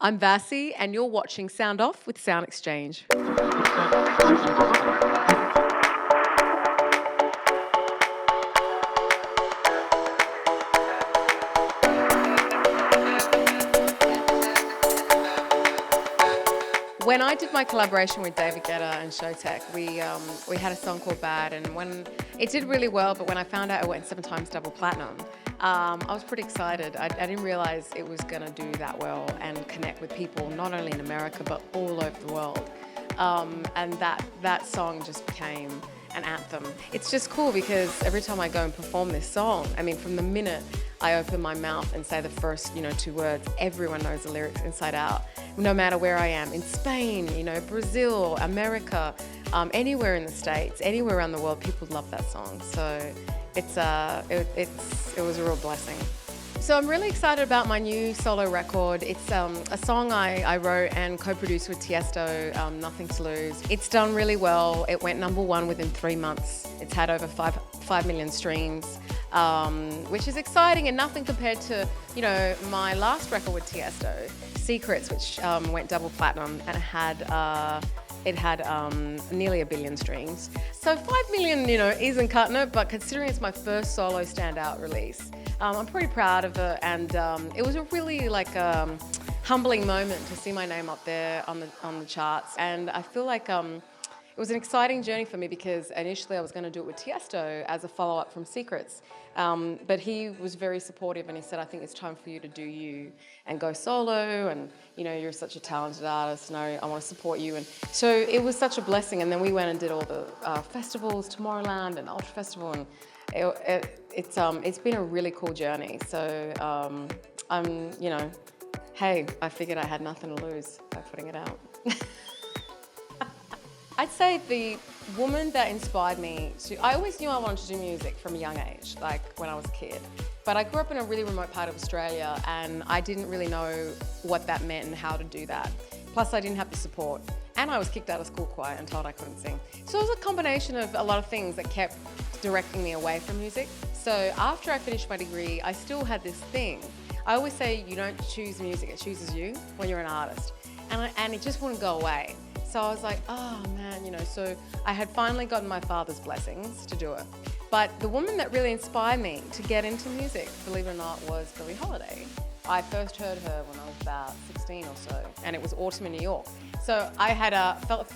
I'm Vassy, and you're watching Sound Off with SoundExchange. When I did my collaboration with David Guetta and Showtek, we had a song called Bad, and when it did really well, but when I found out it went 7 times double platinum, I was pretty excited. I didn't realize it was going to do that well and connect with people not only in America but all over the world. And that song just became an anthem. It's just cool because every time I go and perform this song, I mean, from the minute I open my mouth and say the first, 2 words, everyone knows the lyrics inside out. No matter where I am, in Spain, Brazil, America, anywhere in the States, anywhere around the world, people love that song. So it was a real blessing. So I'm really excited about my new solo record. It's a song I wrote and co-produced with Tiesto, Nothing to Lose. It's done really well. It went #1 within 3 months. It's had over 5 million streams, which is exciting and nothing compared to, my last record with Tiesto, Secrets, which went double platinum and it had nearly 1 billion streams. So 5 million, isn't cutting it, but considering it's my first solo standout release, I'm pretty proud of it, and it was a really humbling moment to see my name up there on the charts, and I feel like it was an exciting journey for me because initially I was going to do it with Tiesto as a follow-up from Secrets, but he was very supportive and he said, I think it's time for you to do you and go solo, and you're such a talented artist and I want to support you. And so it was such a blessing, and then we went and did all the festivals, Tomorrowland and Ultra Festival, and it's been a really cool journey. So hey, I figured I had nothing to lose by putting it out. I'd say the woman that inspired me I always knew I wanted to do music from a young age, like when I was a kid. But I grew up in a really remote part of Australia and I didn't really know what that meant and how to do that. Plus I didn't have the support. And I was kicked out of school choir and told I couldn't sing. So it was a combination of a lot of things that kept directing me away from music. So after I finished my degree, I still had this thing. I always say you don't choose music, it chooses you when you're an artist. And it just wouldn't go away. So I was like, oh man, so I had finally gotten my father's blessings to do it. But the woman that really inspired me to get into music, believe it or not, was Billie Holiday. I first heard her when I was about 16 or so, and it was autumn in New York. So I had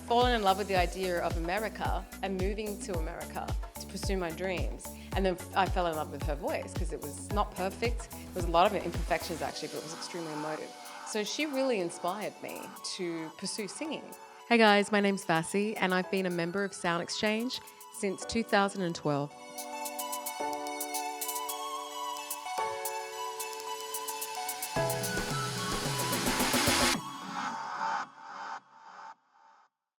fallen in love with the idea of America and moving to America to pursue my dreams. And then I fell in love with her voice because it was not perfect. There was a lot of imperfections actually, but it was extremely emotive. So she really inspired me to pursue singing. Hey guys, my name's Vassy and I've been a member of SoundExchange since 2012.